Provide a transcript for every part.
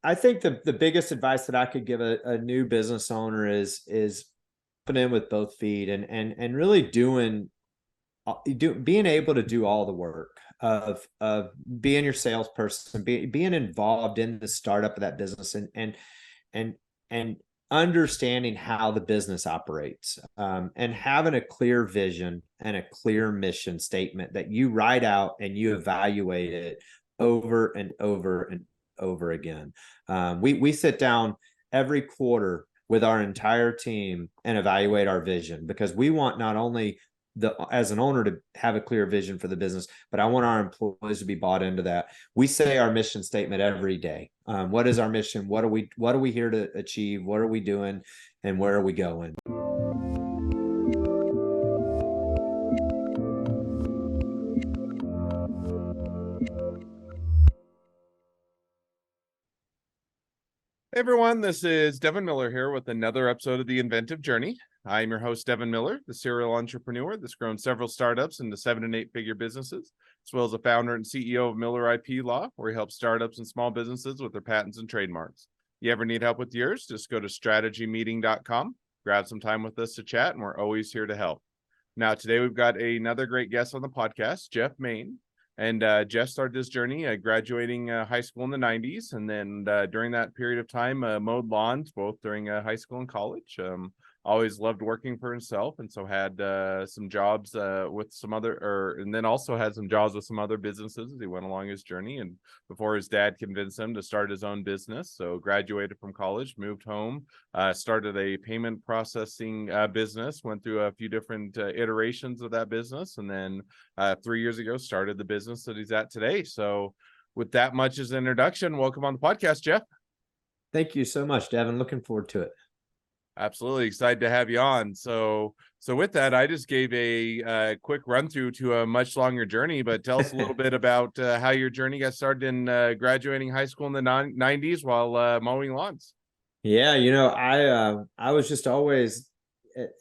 I think the biggest advice that I could give a new business owner is put in with both feet and really being able to do all the work of being your salesperson, being involved in the startup of that business and and understanding how the business operates, and having a clear vision and a clear mission statement that you write out and you evaluate it over and over and over again. We sit down every quarter with our entire team and evaluate our vision, because we want not only as an owner to have a clear vision for the business, but I want our employees to be bought into that. We say our mission statement every day. What is our mission? What are we here to achieve? What are we doing? And where are we going? Hey everyone, this is Devin Miller here with another episode of The Inventive Journey. I'm your host, Devin Miller, the serial entrepreneur that's grown several startups into 7- and 8-figure businesses, as well as a founder and CEO of Miller IP Law, where he helps startups and small businesses with their patents and trademarks. You ever need help with yours, just go to strategymeeting.com, grab some time with us to chat, and we're always here to help. Now, today we've got another great guest on the podcast, Jeff Maine. And Jeff started this journey graduating high school in the 90s. And then during that period of time, mowed lawns, both during high school and college. Always loved working for himself. And so had some jobs with some other, and then also had some jobs with some other businesses as he went along his journey. And before his dad convinced him to start his own business. So graduated from college, moved home, started a payment processing business, went through a few different iterations of that business. And then 3 years ago, started the business that he's at today. So with that much as an introduction, welcome on the podcast, Jeff. Thank you so much, Devin. Looking forward to it. Absolutely excited to have you on. So with that, I just gave a quick run through to a much longer journey, but tell us a little bit about how your journey got started in graduating high school in the 90s while mowing lawns. Yeah, I was just always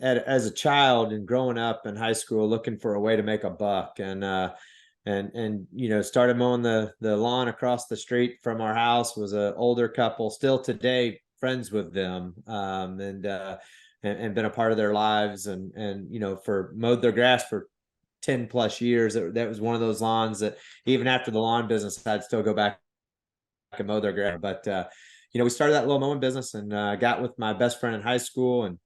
as a child and growing up in high school looking for a way to make a buck, and started mowing the lawn across the street from our house. Was an older couple, still today friends with them, and been a part of their lives, and for mowed their grass for 10 plus years. That was one of those lawns that even after the lawn business, I'd still go back and mow their grass. But we started that little mowing business, and got with my best friend in high school and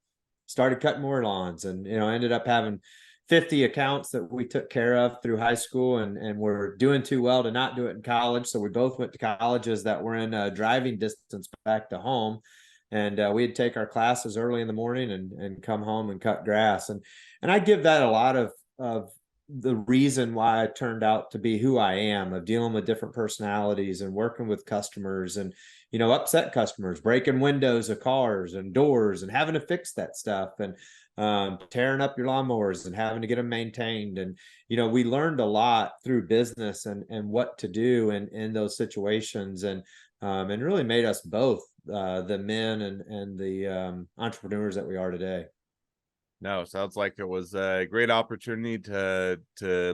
started cutting more lawns, and ended up having 50 accounts that we took care of through high school, and we're doing too well to not do it in college. So we both went to colleges that were in driving distance back to home. And we'd take our classes early in the morning and come home and cut grass. And I give that a lot of the reason why I turned out to be who I am, of dealing with different personalities and working with customers and, upset customers, breaking windows of cars and doors and having to fix that stuff, and tearing up your lawnmowers and having to get them maintained. And, we learned a lot through business and what to do in those situations, and really made us both the men and the entrepreneurs that we are today. No, sounds like it was a great opportunity to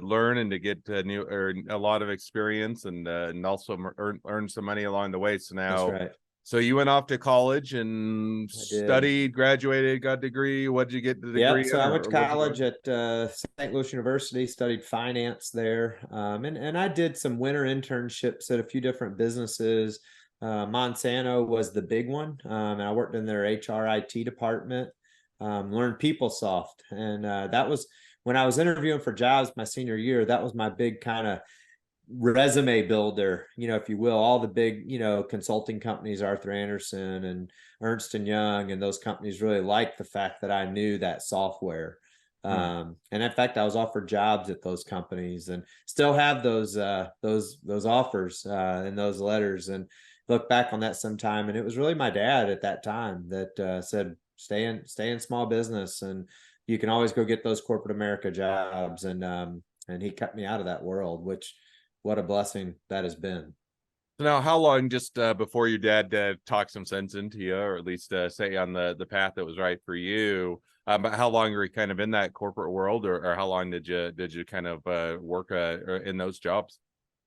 learn and to get a lot of experience, and also earn some money along the way. So now, That's right. So you went off to college and studied, graduated, got a degree. What did you get the degree in? So I went to college at St. Louis University, studied finance there, and I did some winter internships at a few different businesses. Monsanto was the big one, and I worked in their HRIT department. Learned PeopleSoft, and that was when I was interviewing for jobs my senior year. That was my big kind of resume builder, if you will. All the big, consulting companies, Arthur Andersen and Ernst and Young, and those companies really liked the fact that I knew that software. And in fact, I was offered jobs at those companies, and still have those offers and those letters, and look back on that sometime. And it was really my dad at that time that said, stay in small business, and you can always go get those corporate America jobs. And he cut me out of that world, which, what a blessing that has been. So now, how long, just before your dad talked some sense into you, or at least set you on the path that was right for you, but how long were you kind of in that corporate world, or how long did you kind of work in those jobs?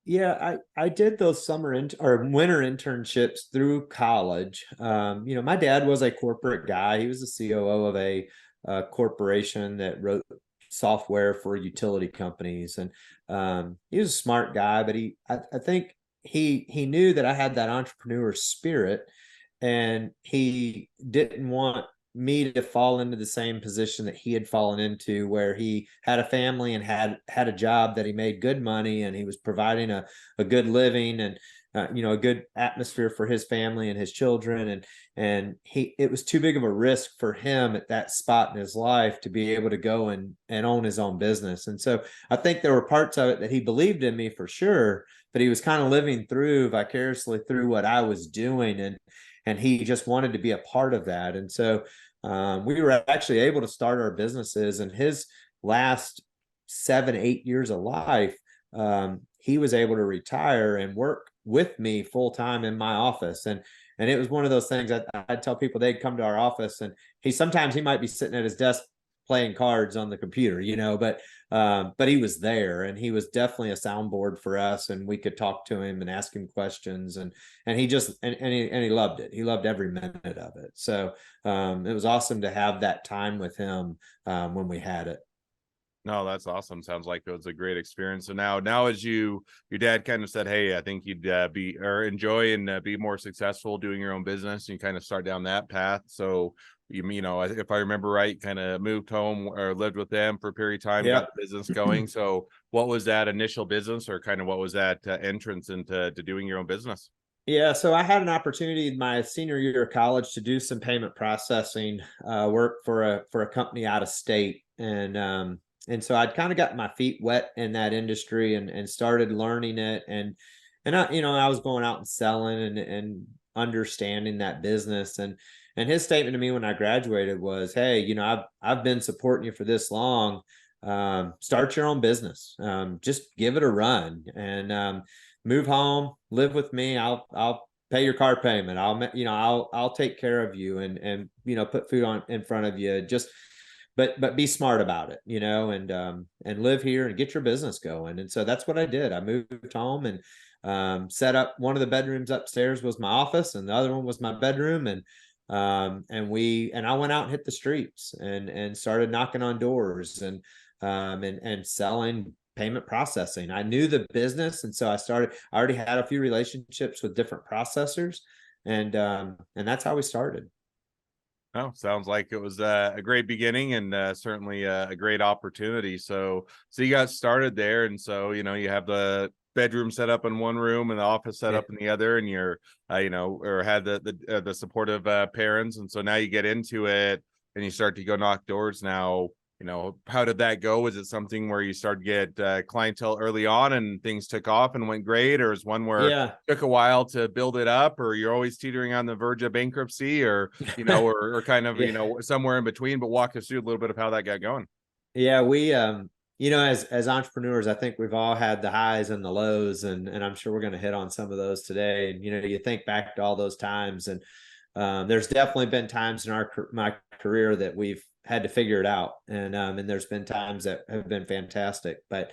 Yeah, I did those or winter internships through college. My dad was a corporate guy. He was the COO of a corporation that wrote software for utility companies, and he was a smart guy. But I think he knew that I had that entrepreneur spirit, and he didn't want me to fall into the same position that he had fallen into, where he had a family and had a job that he made good money, and he was providing a good living, and a good atmosphere for his family and his children, and it was too big of a risk for him at that spot in his life to be able to go and own his own business. And so I think there were parts of it that he believed in me for sure, but he was kind of living through vicariously through what I was doing, and he just wanted to be a part of that. And so we were actually able to start our businesses. And his last 7, 8 years of life, he was able to retire and work with me full time in my office. And it was one of those things that I'd tell people, they'd come to our office, and he might be sitting at his desk playing cards on the computer, but he was there, and he was definitely a soundboard for us, and we could talk to him and ask him questions, and he just and he loved it. He loved every minute of it. So it was awesome to have that time with him when we had it. No, that's awesome. Sounds like it was a great experience. So now as your dad kind of said, hey, I think you'd be or enjoy and be more successful doing your own business, and you kind of start down that path. So if I remember right, kind of moved home or lived with them for a period of time, got Yeah. the business going. So what was that initial business, or kind of what was that entrance into doing your own business? Yeah, so I had an opportunity in my senior year of college to do some payment processing work for a company out of state, and so I'd kind of got my feet wet in that industry, and started learning it, and I was going out and selling and understanding that business, and his statement to me when I graduated was, "Hey, I've been supporting you for this long. Start your own business. Just give it a run, and move home, live with me. I'll pay your car payment. I'll take care of you, and put food on in front of you. Just but be smart about it, and live here and get your business going." And so that's what I did. I moved home, and set up one of the bedrooms upstairs was my office, and the other one was my bedroom, and I went out and hit the streets, and started knocking on doors, and selling payment processing. I knew the business, and so I already had a few relationships with different processors, and that's how we started. Oh, sounds like it was a great beginning, and certainly a great opportunity. So you got started there, and so you have the bedroom set up in one room and the office set Yeah. up in the other, and you're or had the supportive parents, and so now you get into it and you start to go knock doors. Now, how did that go? Was it something where you started to get clientele early on and things took off and went great, or is one where it Yeah. took a while to build it up, or you're always teetering on the verge of bankruptcy, or kind of, Yeah. somewhere in between? But walk us through a little bit of how that got going. Yeah, we as entrepreneurs, I think we've all had the highs and the lows, and I'm sure we're going to hit on some of those today. And you think back to all those times, and there's definitely been times in my career that we've had to figure it out, and there's been times that have been fantastic. But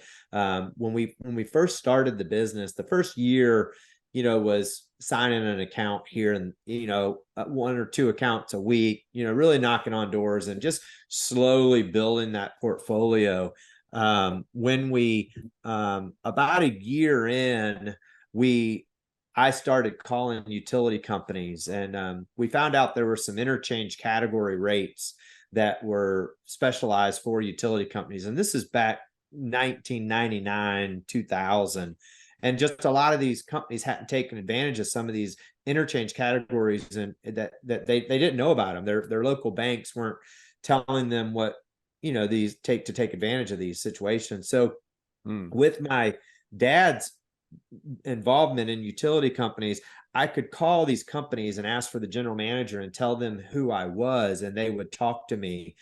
when we first started the business, the first year, was signing an account here, and one or two accounts a week, really knocking on doors and just slowly building that portfolio. When we about a year in, we I started calling utility companies, and we found out there were some interchange category rates that were specialized for utility companies. And this is back 1999, 2000. And just a lot of these companies hadn't taken advantage of some of these interchange categories, and that they didn't know about them. Their local banks weren't telling them what these take advantage of these situations. So Hmm. with my dad's involvement in utility companies, I could call these companies and ask for the general manager and tell them who I was, and they would talk to me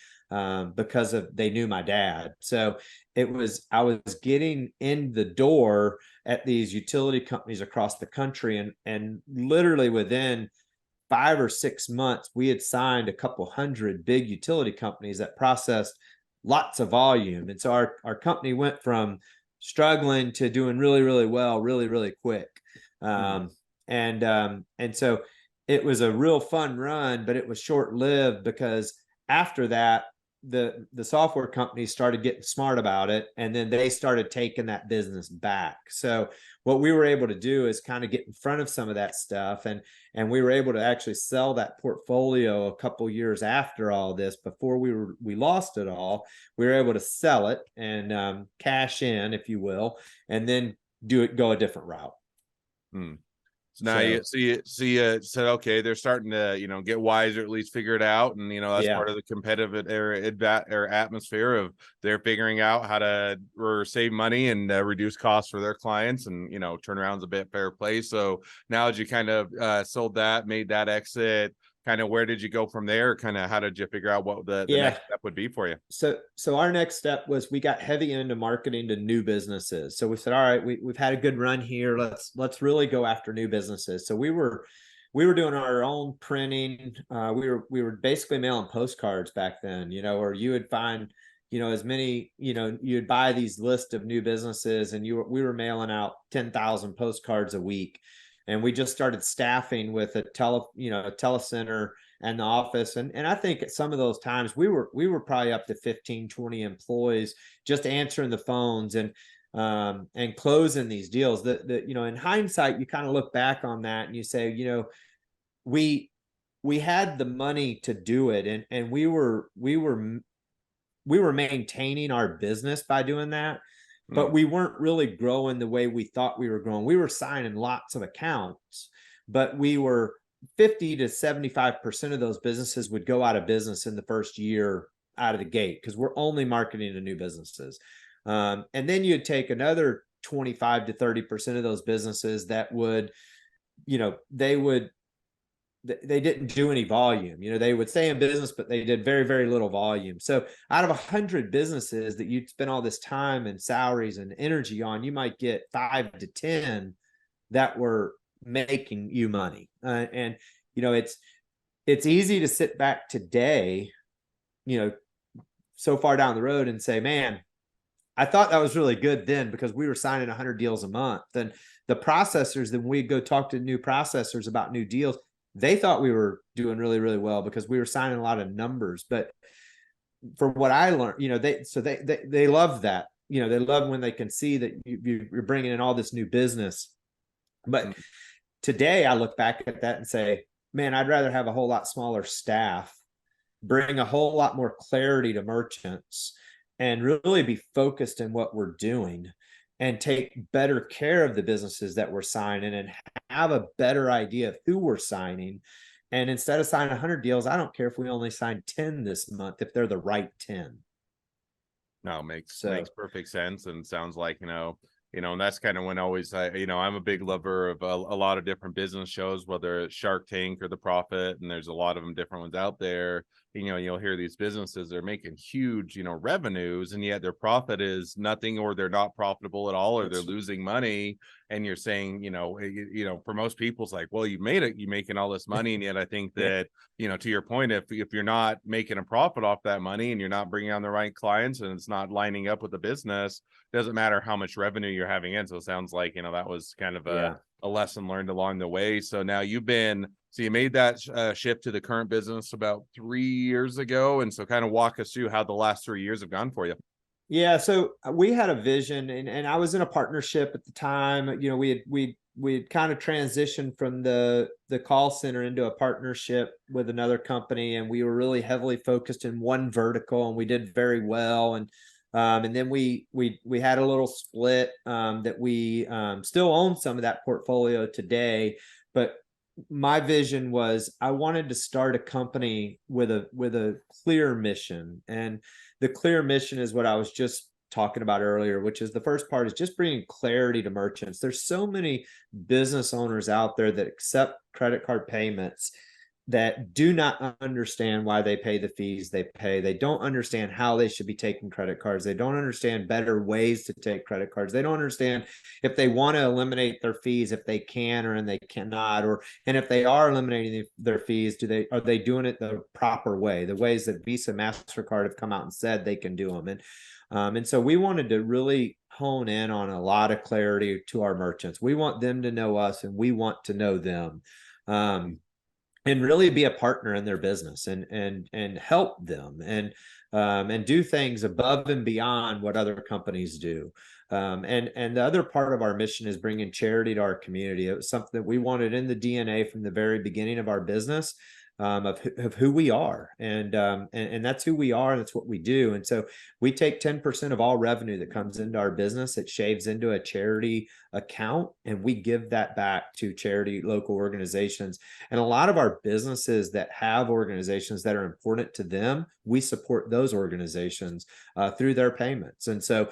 because they knew my dad. So I was getting in the door at these utility companies across the country, and literally within 5 or 6 months, we had signed a couple hundred big utility companies that processed lots of volume. And so our company went from struggling to doing really, really well, really, really quick. Mm. Um, and so it was a real fun run, but it was short lived because after that, the software companies started getting smart about it, and then they started taking that business back. So what we were able to do is kind of get in front of some of that stuff, and we were able to actually sell that portfolio a couple years after all this. Before we lost it all, we were able to sell it and cash in, if you will, and then go a different route. Mm. So now So you said, okay, they're starting to, get wiser, at least figure it out. And, that's yeah. part of the competitive or atmosphere of they're figuring out how to save money and reduce costs for their clients, and, turnaround's a bit fair play. So now as you kind of sold that, made that exit, kind of where did you go from there? Kind of how did you figure out what the Yeah. next step would be for you? So our next step was we got heavy into marketing to new businesses. So we said, all right, we've had a good run here. Let's really go after new businesses. So we were doing our own printing. We were basically mailing postcards back then, or you would find, as many, you'd buy these lists of new businesses, and we were mailing out 10,000 postcards a week. And we just started staffing with a telecenter and the office. And I think at some of those times we were probably up to 15, 20 employees just answering the phones and closing these deals. In hindsight, you kind of look back on that and you say, we we had the money to do it, and we were maintaining our business by doing that, but Mm. we weren't really growing the way we thought we were growing. We were signing lots of accounts, but we were 50 to 75% of those businesses would go out of business in the first year out of the gate because we're only marketing to new businesses. And then you'd take another 25 to 30% of those businesses that would, they didn't do any volume. They would stay in business, but they did very, very little volume. So out of 100 businesses that you'd spend all this time and salaries and energy on, you might get 5 to 10 that were making you money. And it's easy to sit back today, so far down the road and say, man, I thought that was really good then because we were signing 100 deals a month. And the processors, then we'd go talk to new processors about new deals. They thought we were doing really, really well because we were signing a lot of numbers. But for what I learned, they love that. They love when they can see that you're bringing in all this new business. But Mm. today I look back at that and say, man, I'd rather have a whole lot smaller staff, bring a whole lot more clarity to merchants, and really be focused in what we're doing and take better care of the businesses that we're signing and have a better idea of who we're signing. And instead of signing 100 deals, I don't care if we only sign 10 this month, if they're the right 10. No, makes So perfect sense, and sounds like, and that's kind of when always I'm a big lover of a lot of different business shows, whether it's Shark Tank or The Profit, and there's a lot of them different ones out there. You'll hear these businesses, they're making huge, revenues, and yet their profit is nothing, or they're not profitable at all, or they're that's losing money. And you're saying, for most people, it's like, well, you made it, you're making all this money. And yet I think yeah, that, to your point, if you're not making a profit off that money, and you're not bringing on the right clients, and it's not lining up with the business, doesn't matter how much revenue you're having in. So it sounds like, that was kind of yeah. a lesson learned along the way. So now so you made that shift to the current business about 3 years ago. And so kind of walk us through how the last 3 years have gone for you. Yeah, so we had a vision, and I was in a partnership at the time. We had kind of transitioned from the call center into a partnership with another company, and we were really heavily focused in one vertical, and we did very well. And then we had a little split that we still own some of that portfolio today, but my vision was I wanted to start a company with a clear mission. And the clear mission is what I was just talking about earlier, which is the first part is just bringing clarity to merchants. There's so many business owners out there that accept credit card payments that do not understand why they pay the fees they pay. They don't understand how they should be taking credit cards. They don't understand better ways to take credit cards. They don't understand if they want to eliminate their fees, if they can or and they cannot, and if they are eliminating their fees, are they doing it the proper way, the ways that Visa, MasterCard have come out and said they can do them. And so we wanted to really hone in on a lot of clarity to our merchants. We want them to know us, and we want to know them. And really be a partner in their business, and help them, and do things above and beyond what other companies do. And the other part of our mission is bringing charity to our community. It was something that we wanted in the DNA from the very beginning of our business, of who we are, and that's who we are, and that's what we do. And so we take 10% of all revenue that comes into our business, it shaves into a charity account, and we give that back to charity local organizations. And a lot of our businesses that have organizations that are important to them, we support those organizations through their payments. And so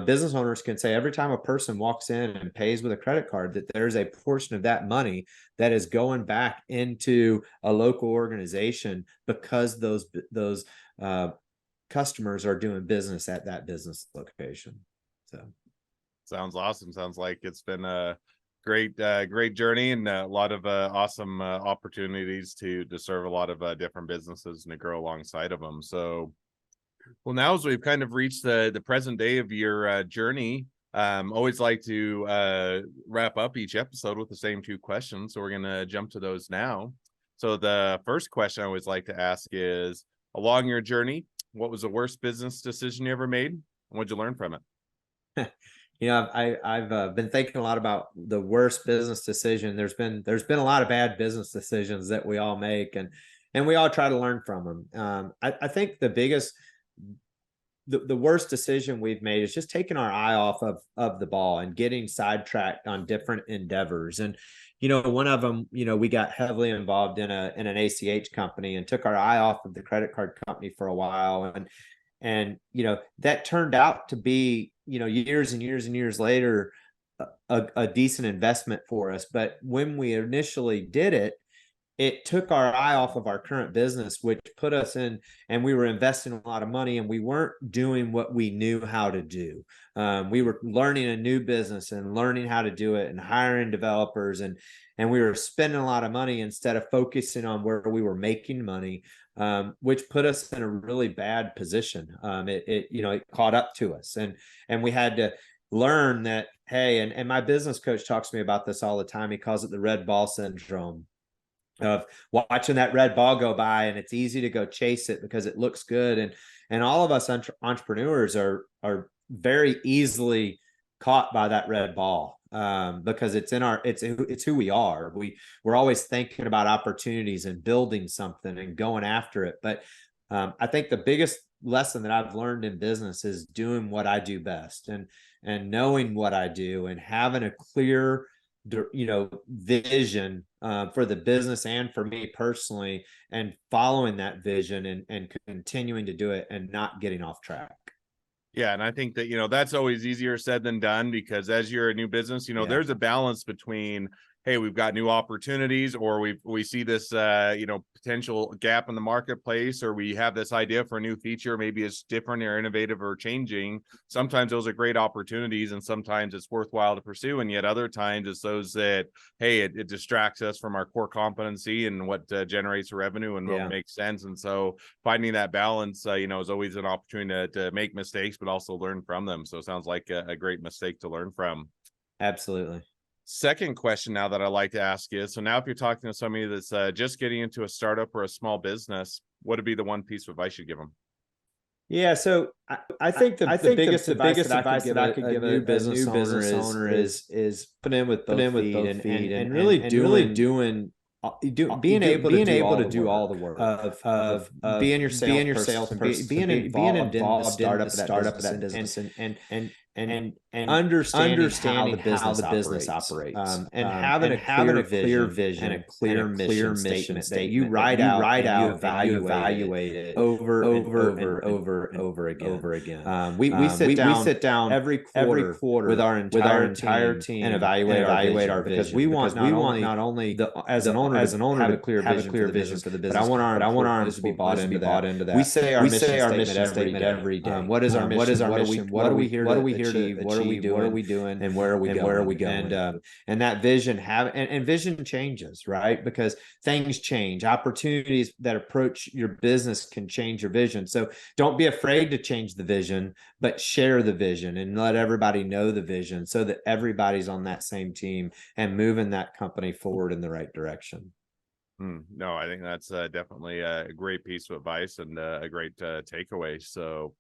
business owners can say every time a person walks in and pays with a credit card, that there's a portion of that money that is going back into a local organization, because those customers are doing business at that business location. So sounds awesome. Sounds like it's been a great journey, and a lot of awesome opportunities to serve a lot of different businesses and to grow alongside of them. So, well, now as we've kind of reached the present day of your journey, always like to wrap up each episode with the same two questions. So we're going to jump to those now. So the first question I always like to ask is, along your journey, what was the worst business decision you ever made? And what'd you learn from it? I've been thinking a lot about the worst business decision. There's been a lot of bad business decisions that we all make, and we all try to learn from them. I think the worst decision we've made is just taking our eye off of the ball and getting sidetracked on different endeavors. And one of them, we got heavily involved in an ACH company and took our eye off of the credit card company for a while, and that turned out to be, years and years and years later, a decent investment for us. But when we initially did it, it took our eye off of our current business, which put us in, and we were investing a lot of money, and we weren't doing what we knew how to do. We were learning a new business and learning how to do it and hiring developers, and we were spending a lot of money instead of focusing on where we were making money, which put us in a really bad position. It caught up to us, and we had to learn that, hey, and my business coach talks to me about this all the time. He calls it the red ball syndrome, of watching that red ball go by, and it's easy to go chase it because it looks good. And all of us entrepreneurs are very easily caught by that red ball, because it's who we are. We're always thinking about opportunities and building something and going after it. But I think the biggest lesson that I've learned in business is doing what I do best, and knowing what I do, and having a clear vision for the business and for me personally, and following that vision, and continuing to do it, and not getting off track. Yeah, and I think that that's always easier said than done, because as you're a new business, there's a balance between, hey, we've got new opportunities, or we see this potential gap in the marketplace, or we have this idea for a new feature, maybe it's different or innovative or changing. Sometimes those are great opportunities, and sometimes it's worthwhile to pursue, and yet other times it's those that, hey, it distracts us from our core competency and what generates revenue and what makes sense. And so finding that balance is always an opportunity to make mistakes but also learn from them. So it sounds like a great mistake to learn from. Absolutely. Second question now that I like to ask is, so now if you're talking to somebody that's just getting into a startup or a small business, what would be the one piece of advice you'd give them? Yeah, so I think the biggest advice that I could give a new business owner is put in with both feet, and really doing being able to do all the work of being your salesperson, being involved in the startup of that business, and understanding how the business operates, and having a clear vision and a clear mission statement that you write out and you evaluate it over and over again. We sit down every quarter with our entire team and evaluate our vision, because we want not only as an owner have a clear vision for the business, but I want our employees to be bought into that. We say our mission statement every day. What is our mission? What are we here achieve? What are we doing? And where are we going? And that vision and vision changes, right? Because things change. Opportunities that approach your business can change your vision. So don't be afraid to change the vision, but share the vision and let everybody know the vision so that everybody's on that same team and moving that company forward in the right direction. No, I think that's definitely a great piece of advice and a great takeaway. So,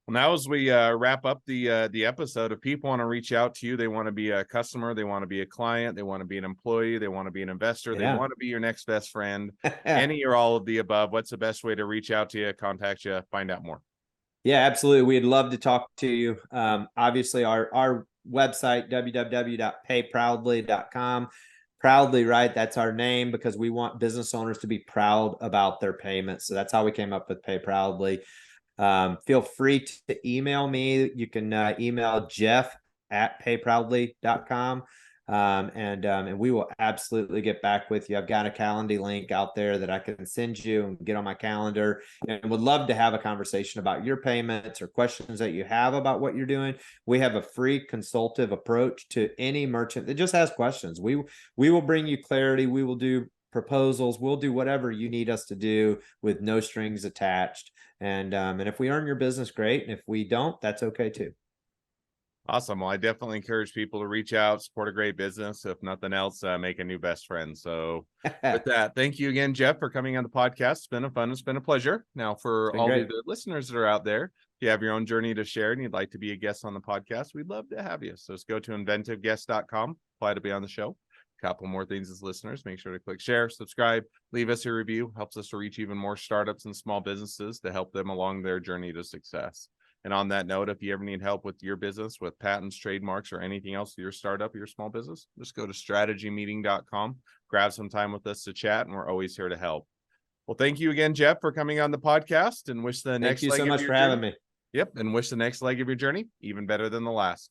well, now as we wrap up the episode, if people want to reach out to you, they want to be a customer, they want to be a client, they want to be an employee, they want to be an investor, they want to be your next best friend, any or all of the above, what's the best way to reach out to you, contact you, find out more? Yeah, absolutely. We'd love to talk to you. Obviously, our website, www.payproudly.com. Proudly, right? That's our name because we want business owners to be proud about their payments. So that's how we came up with Pay Proudly. Feel free to email me. You can email jeff@payproudly.com. And we will absolutely get back with you. I've got a Calendly link out there that I can send you and get on my calendar, and would love to have a conversation about your payments or questions that you have about what you're doing. We have a free consultative approach to any merchant that just has questions. We will bring you clarity. We will do proposals. We'll do whatever you need us to do with no strings attached. And if we earn your business, great. And if we don't, that's okay too. Awesome. Well, I definitely encourage people to reach out, support a great business. If nothing else, make a new best friend. So with that, thank you again, Jeff, for coming on the podcast. It's been it's been a pleasure. Now, for all the listeners that are out there, if you have your own journey to share and you'd like to be a guest on the podcast, we'd love to have you. So just go to inventiveguest.com, apply to be on the show. A couple more things as listeners, make sure to click share, subscribe, leave us a review. Helps us to reach even more startups and small businesses to help them along their journey to success. And on that note, if you ever need help with your business, with patents, trademarks, or anything else, your startup, your small business, just go to strategymeeting.com, grab some time with us to chat, and we're always here to help. Well, thank you again, Jeff, for coming on the podcast, and wish the next leg of your journey. Thank you so much for having me. Yep, and wish the next leg of your journey even better than the last.